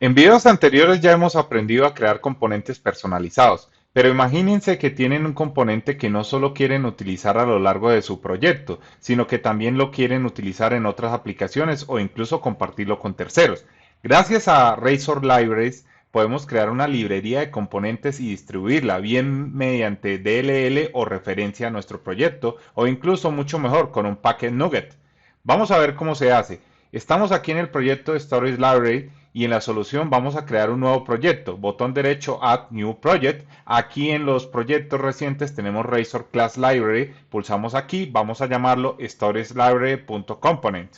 En videos anteriores ya hemos aprendido a crear componentes personalizados, pero imagínense que tienen un componente que no solo quieren utilizar a lo largo de su proyecto, sino que también lo quieren utilizar en otras aplicaciones o incluso compartirlo con terceros. Gracias a Razor Libraries podemos crear una librería de componentes y distribuirla bien mediante DLL o referencia a nuestro proyecto o incluso mucho mejor con un package nugget. Vamos a ver cómo se hace. Estamos aquí en el proyecto de Storage Library y en la solución vamos a crear un nuevo proyecto. Botón derecho Add New Project. Aquí en los proyectos recientes tenemos Razor Class Library. Pulsamos aquí, vamos a llamarlo StorageLibrary.component.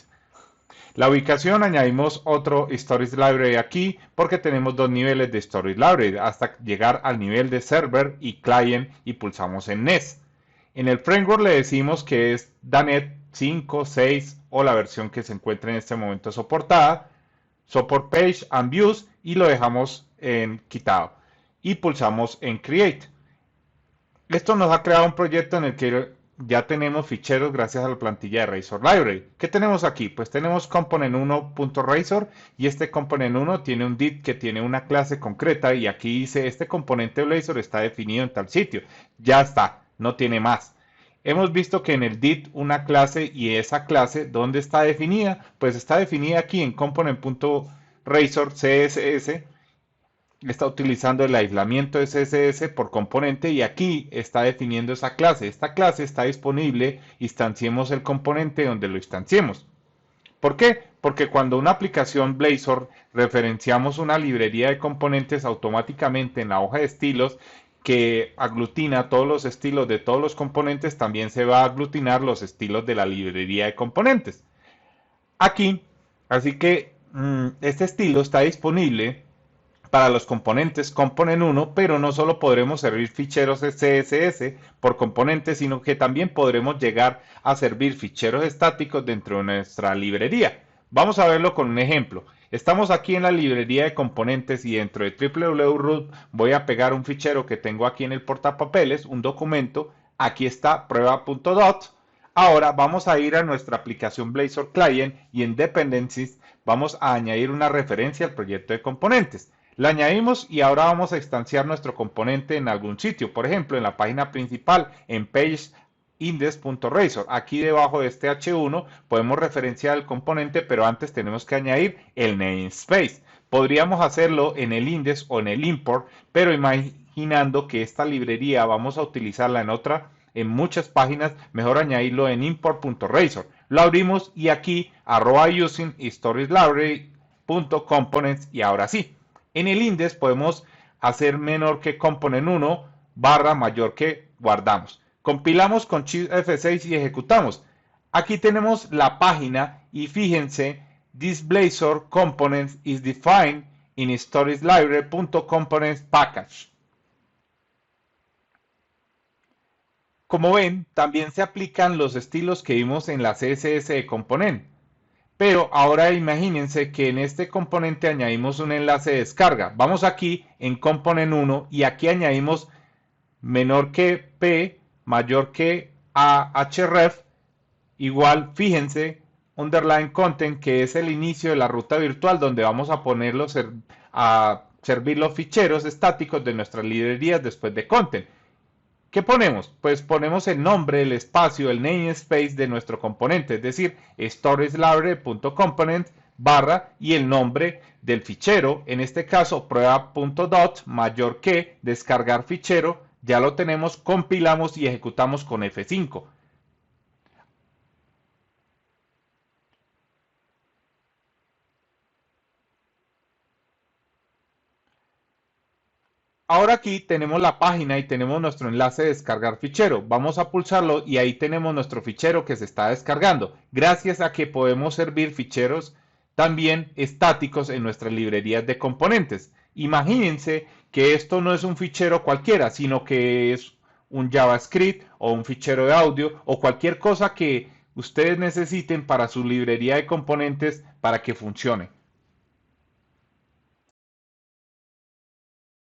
La ubicación añadimos otro Storage Library aquí porque tenemos dos niveles de Storage Library hasta llegar al nivel de server y client y pulsamos en Next. En el framework le decimos que es .NET 5, 6 o la versión que se encuentra en este momento soportada, Support Page and Views y lo dejamos en quitado y pulsamos en Create. Esto nos ha creado un proyecto en el que ya tenemos ficheros gracias a la plantilla de Razor Library. ¿Qué tenemos aquí? Pues tenemos component1.razor y este component1 tiene un DIT que tiene una clase concreta y aquí dice este componente Blazor está definido en tal sitio. Ya está, no tiene más. Hemos visto que en el DIT una clase y esa clase, ¿dónde está definida? Pues está definida aquí en component.razor CSS, está utilizando el aislamiento de CSS por componente y aquí está definiendo esa clase. Esta clase está disponible, instanciemos el componente donde lo instanciemos. ¿Por qué? Porque cuando una aplicación Blazor referenciamos una librería de componentes automáticamente en la hoja de estilos que aglutina todos los estilos de todos los componentes, también se va a aglutinar los estilos de la librería de componentes. Aquí, así que este estilo está disponible para los componentes Component 1, pero no solo podremos servir ficheros CSS por componente, sino que también podremos llegar a servir ficheros estáticos dentro de nuestra librería. Vamos a verlo con un ejemplo. Estamos aquí en la librería de componentes y dentro de www.root voy a pegar un fichero que tengo aquí en el portapapeles, un documento. Aquí está prueba.dot. Ahora vamos a ir a nuestra aplicación Blazor Client y en Dependencies vamos a añadir una referencia al proyecto de componentes. La añadimos y ahora vamos a instanciar nuestro componente en algún sitio, por ejemplo en la página principal en pageindex.razor. Aquí debajo de este H1 podemos referenciar el componente, pero antes tenemos que añadir el namespace. Podríamos hacerlo en el index o en el import, pero imaginando que esta librería vamos a utilizarla en muchas páginas, mejor añadirlo en import.razor. Lo abrimos y aquí using storage library.components y ahora sí. En el index podemos hacer menor que component 1 barra mayor que guardamos. Compilamos con Shift F6 y ejecutamos. Aquí tenemos la página y fíjense, this Blazor component is defined in storagelibrary.components package. Como ven, también se aplican los estilos que vimos en la CSS de component. Pero ahora imagínense que en este componente añadimos un enlace de descarga. Vamos aquí en component 1 y aquí añadimos menor que p, mayor que a href, igual, fíjense, underline content, que es el inicio de la ruta virtual donde vamos a ponerlos a servir los ficheros estáticos de nuestras librerías después de content. ¿Qué ponemos? Pues ponemos el nombre, el espacio, el namespace de nuestro componente, es decir, storagelibrary.component barra y el nombre del fichero, en este caso prueba.dot mayor que descargar fichero, ya lo tenemos, compilamos y ejecutamos con F5. Ahora aquí tenemos la página y tenemos nuestro enlace de descargar fichero. Vamos a pulsarlo y ahí tenemos nuestro fichero que se está descargando. Gracias a que podemos servir ficheros también estáticos en nuestras librerías de componentes. Imagínense que esto no es un fichero cualquiera, sino que es un JavaScript o un fichero de audio o cualquier cosa que ustedes necesiten para su librería de componentes para que funcione.